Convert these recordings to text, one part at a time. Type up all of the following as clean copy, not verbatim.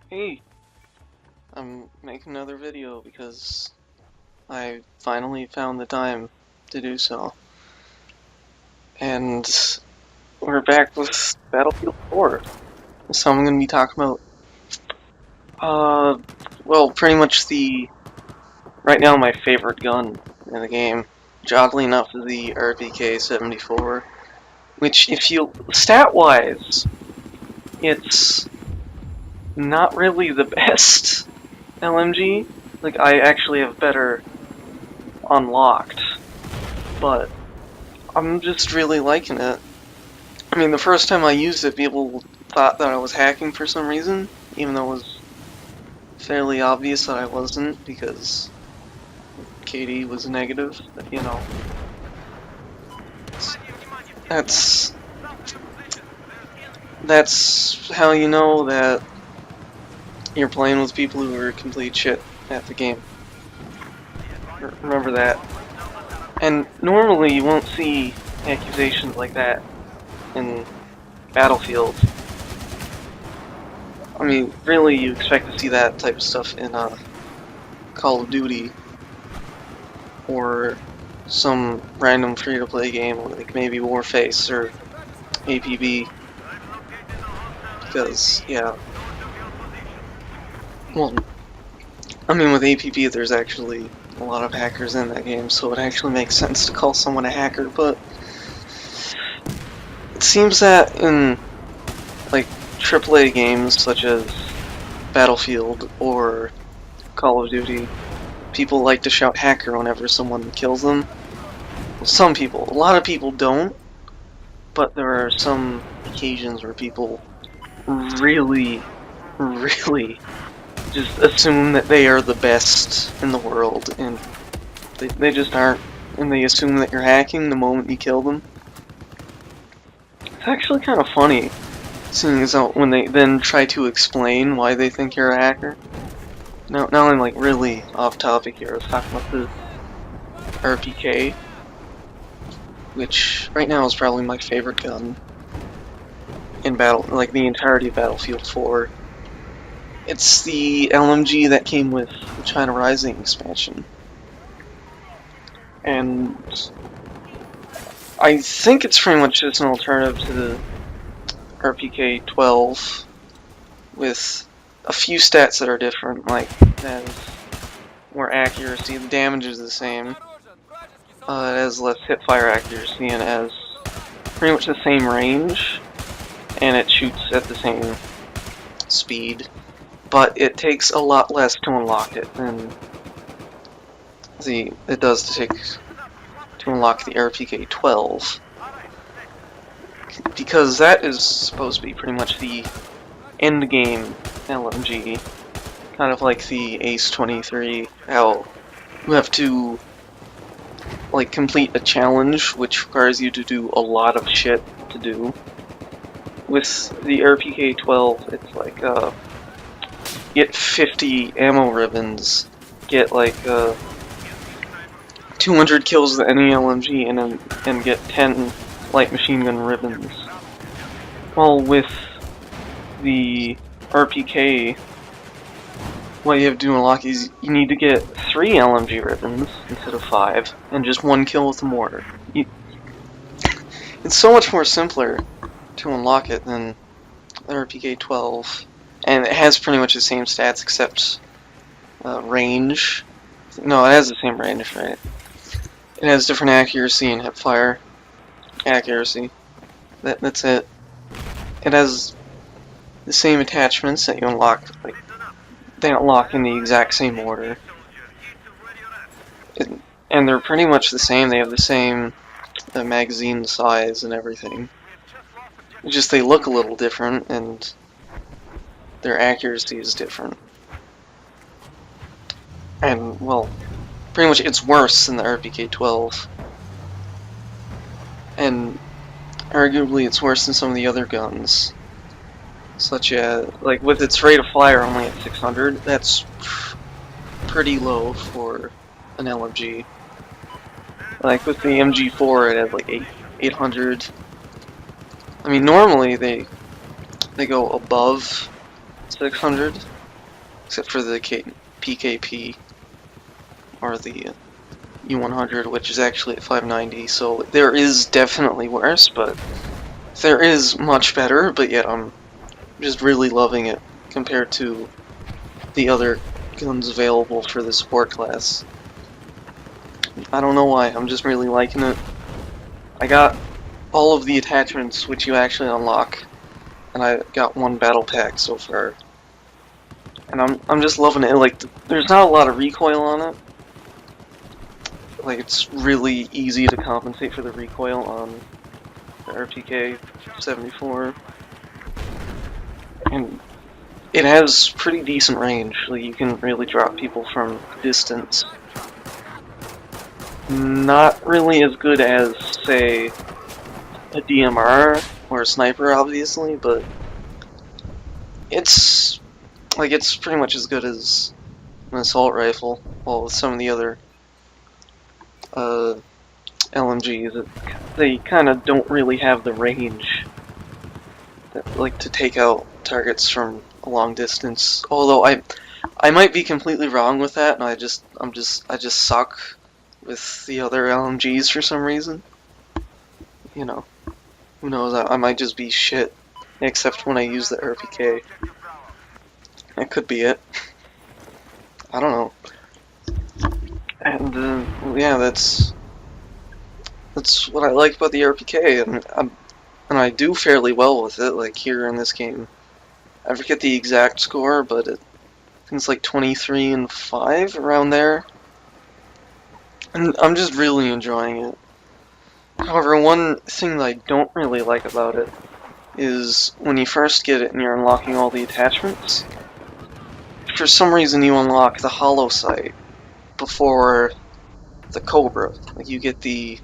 Hey, I'm making another video because I finally found the time to do so. And we're back with Battlefield 4. So I'm going to be talking about, well, pretty much right now my favorite gun in the game. Which oddly enough is the RPK-74. Which, stat-wise, it's not really the best LMG. Like, I actually have better unlocked, but I'm just really liking it. I mean, the first time I used it, people thought that I was hacking for some reason, even though it was fairly obvious that I wasn't, because KD was negative, but, you know. That's how you know that you're playing with people who are complete shit at the game. Remember that. And normally you won't see accusations like that in Battlefield. I mean, really, you expect to see that type of stuff in Call of Duty or some random free-to-play game like maybe Warface or APB. Because, yeah. Well, I mean, with APB, there's actually a lot of hackers in that game, so it actually makes sense to call someone a hacker, but it seems that in, like, AAA games such as Battlefield or Call of Duty, people like to shout hacker whenever someone kills them. Well, some people. A lot of people don't, but there are some occasions where people really just assume that they are the best in the world, and they just aren't, and they assume that you're hacking the moment you kill them. It's actually kind of funny, seeing as how when they then try to explain why they think you're a hacker. Now I'm like really off topic here. I was talking about the RPK, which right now is probably my favorite gun in the entirety of Battlefield 4. It's the LMG that came with the China Rising expansion. And I think it's pretty much just an alternative to the RPK-12 with a few stats that are different, like it has more accuracy, the damage is the same, it has less hipfire accuracy, and it has pretty much the same range, and it shoots at the same speed, but it takes a lot less to unlock it than it does to unlock the RPK-12, because that is supposed to be pretty much the end game LMG, kind of like the Ace-23, how you have to like complete a challenge which requires you to do a lot of shit to do. With the RPK-12, it's like get 50 ammo ribbons, get like 200 kills with any LMG, and get 10 light machine gun ribbons. While with the RPK, what you have to do in unlock is you need to get 3 LMG ribbons instead of 5, and just 1 kill with the mortar. It's so much more simpler to unlock it than the RPK-12, and it has pretty much the same stats except range. No, it has the same range, right? It has different accuracy and hipfire accuracy. That's it. It has the same attachments that you unlock, like they unlock in the exact same order. And they're pretty much the same. They have the same magazine size and everything. It's just they look a little different, and their accuracy is different. And, well, pretty much it's worse than the RPK-12. And arguably it's worse than some of the other guns. Such as, like, with its rate of fire only at 600, that's pretty low for an LMG. Like, with the MG4, it has like 800. I mean, normally they go above 600, except for the PKP or the U100, which is actually at 590. So there is definitely worse, but there is much better. But yet I'm just really loving it compared to the other guns available for the support class. I don't know why, I'm just really liking it. I got all of the attachments which you actually unlock, and I got one battle pack so far. And I'm just loving it. Like, there's not a lot of recoil on it. Like, it's really easy to compensate for the recoil on the RPK-74. And it has pretty decent range. Like, you can really drop people from distance. Not really as good as, say, a DMR or a sniper, obviously, but it's pretty much as good as an assault rifle. Well, with some of the other LMGs, they kind of don't really have the range to take out targets from a long distance. Although I might be completely wrong with that, and I just suck with the other LMGs for some reason. You know, who knows? I might just be shit, except when I use the RPK. That could be it. I don't know. And yeah, that's what I like about the RPK, and I do fairly well with it. Like here in this game, I forget the exact score, but I think it's like 23 and 5 around there. And I'm just really enjoying it. However, one thing that I don't really like about it is when you first get it and you're unlocking all the attachments, for some reason you unlock the hollow sight before the Cobra. Like, you get the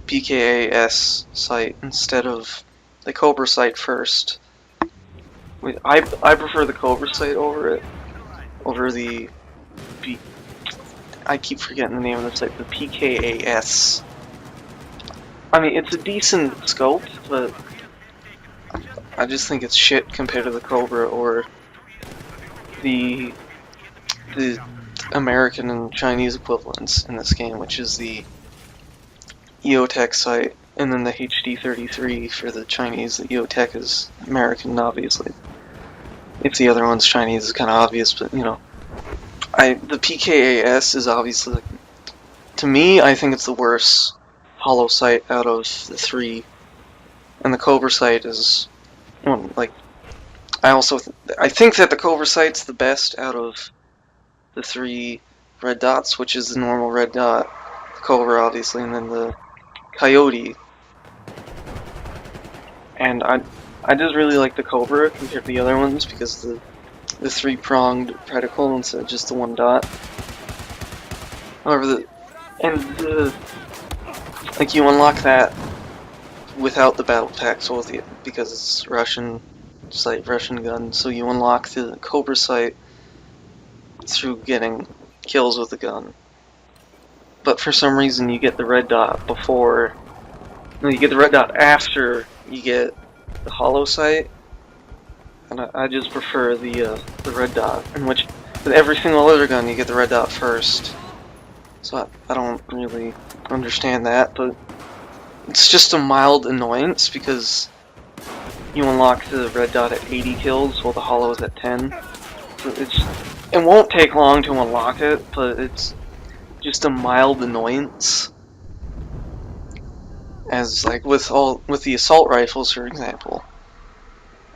PKAS sight instead of the Cobra sight first. I prefer the Cobra sight over the I keep forgetting the name of the sight, the PKAS. I mean, it's a decent scope, but I just think it's shit compared to the Cobra or the American and Chinese equivalents in this game, which is the EOTech sight, and then the HD33 for the Chinese. The EOTech is American, obviously. If the other one's Chinese, it's kind of obvious, but you know. The PKAS is obviously, to me, I think it's the worst hollow sight out of the three, and the Cobra sight is, well, like, I think that the Cobra sight's the best out of the three red dots, which is the normal red dot, the Cobra obviously, and then the Coyote. And I just really like the Cobra compared to the other ones because the three-pronged reticle instead of just the one dot. However, like, you unlock that without the battle pack, so because it's Russian sight, Russian gun, so you unlock the Cobra sight through getting kills with the gun. But for some reason, you get the red dot before. No, you get the red dot after you get the hollow sight. And I just prefer the red dot, in which with every single other gun you get the red dot first. So I don't really understand that, but it's just a mild annoyance because you unlock the red dot at 80 kills while the hollow is at 10. So it won't take long to unlock it, but it's just a mild annoyance. As like with the assault rifles, for example.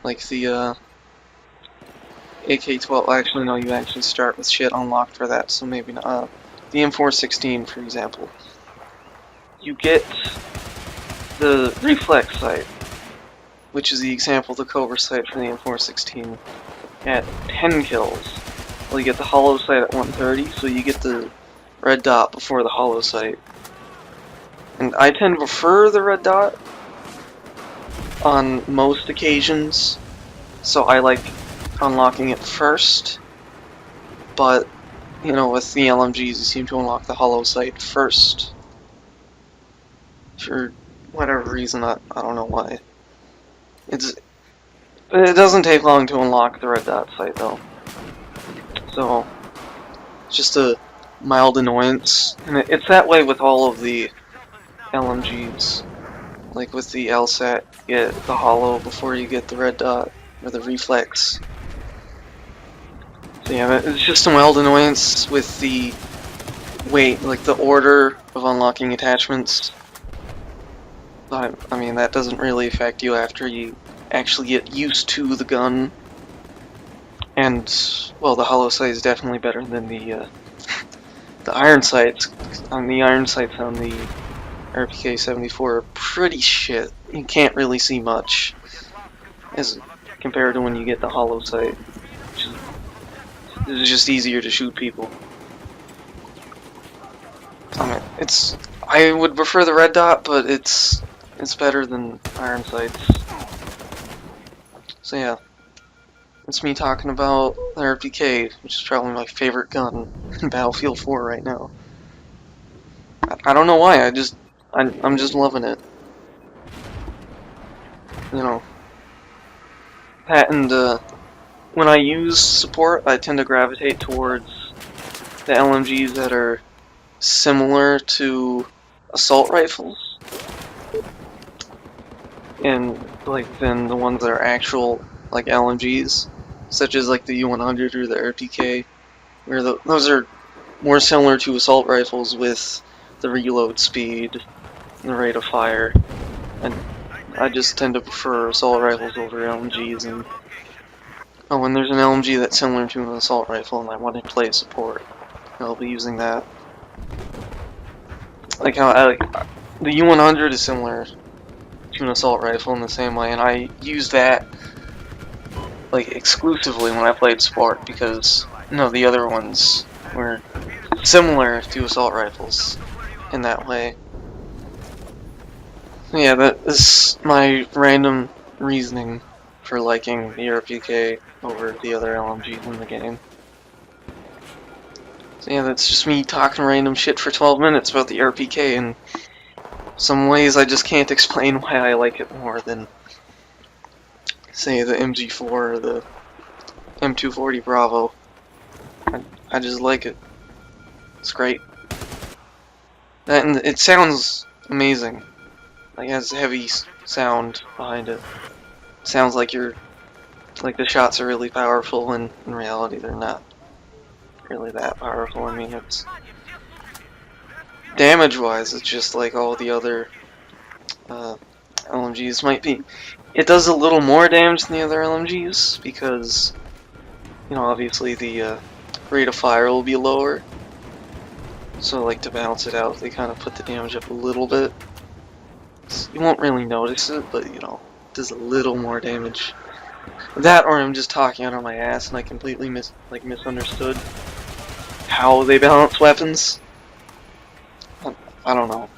Like the AK-12, actually no, you actually start with shit unlocked for that, so maybe not. The M416, for example. You get the reflex sight, which is the example of the Cobra sight for the M416, at 10 kills. Well, you get the hollow sight at 130, so you get the red dot before the hollow sight. And I tend to prefer the red dot on most occasions, so I like unlocking it first, but you know, with the LMGs you seem to unlock the hollow sight first for whatever reason. I don't know why. It doesn't take long to unlock the red dot sight though, So it's just a mild annoyance, and it's that way with all of the LMGs. Like with the LSAT, you get the hollow before you get the red dot or the reflex. So yeah, it's just a mild annoyance with the like the order of unlocking attachments. But I mean, that doesn't really affect you after you actually get used to the gun. And well, the hollow sight is definitely better than the iron sights. The iron sights on the RPK-74 are pretty shit. You can't really see much as compared to when you get the hollow sight. It's just easier to shoot people. I mean, I would prefer the red dot, but it's better than iron sights. So yeah, it's me talking about the RPK, which is probably my favorite gun in Battlefield 4 right now. I don't know why. I'm just loving it. You know, that and when I use support, I tend to gravitate towards the LMGs that are similar to assault rifles, and than the ones that are actual like LMGs, such as like the U100 or the RPK, where those are more similar to assault rifles with the reload speed and the rate of fire. And I just tend to prefer assault rifles over LMGs. And when there's an LMG that's similar to an assault rifle and I want to play support, I'll be using that. Like how the U100 is similar to an assault rifle in the same way, and I use that like exclusively when I played support because the other ones were similar to assault rifles in that way. Yeah, that is my random reasoning for liking the RPK over the other LMGs in the game. So yeah, that's just me talking random shit for 12 minutes about the RPK, and some ways I just can't explain why I like it more than, say, the MG4 or the M240 Bravo. I just like it. It's great. And it sounds amazing. Like, it has heavy sound behind it. It sounds like the shots are really powerful, when in reality they're not really that powerful. I mean, it's damage-wise, it's just like all the other LMGs might be. It does a little more damage than the other LMGs because, obviously the rate of fire will be lower. So, like, to balance it out, they kind of put the damage up a little bit. You won't really notice it, but, it does a little more damage. That, or I'm just talking out of my ass and I completely misunderstood how they balance weapons. I don't know.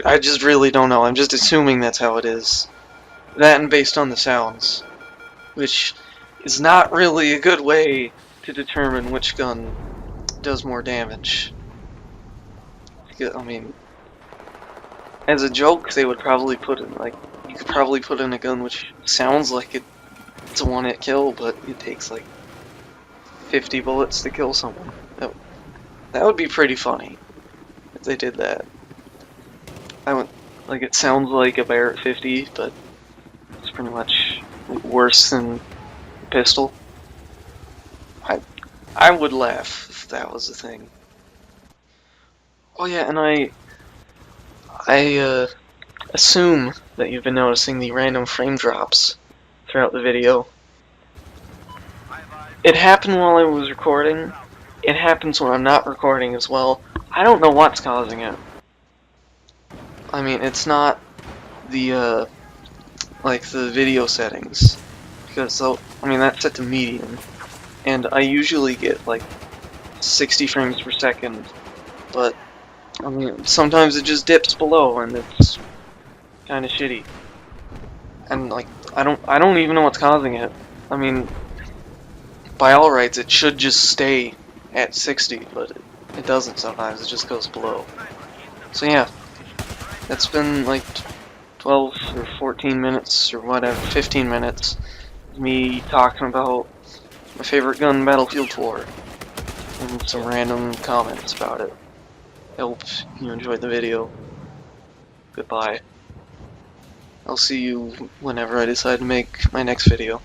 I just really don't know. I'm just assuming that's how it is. That and based on the sounds, which is not really a good way to determine which gun does more damage. I mean, as a joke, they would probably put in, you could probably put in a gun which sounds like it's a one-hit kill, but it takes like 50 bullets to kill someone. That would be pretty funny if they did that. It sounds like a Barrett 50, but it's pretty much worse than a pistol. I would laugh if that was a thing. Oh yeah, and I assume that you've been noticing the random frame drops throughout the video. It happened while I was recording. It happens when I'm not recording as well. I don't know what's causing it. I mean, it's not the the video settings, because that's set to medium, and I usually get like 60 frames per second, but I mean sometimes it just dips below and it's kind of shitty, and I don't even know what's causing it. I mean, by all rights it should just stay at 60, but it doesn't sometimes. It just goes below. So yeah, that's been like 12 or 14 minutes or whatever, 15 minutes of me talking about my favorite gun, Battlefield 4, and some random comments about it. I hope you enjoyed the video. Goodbye. I'll see you whenever I decide to make my next video.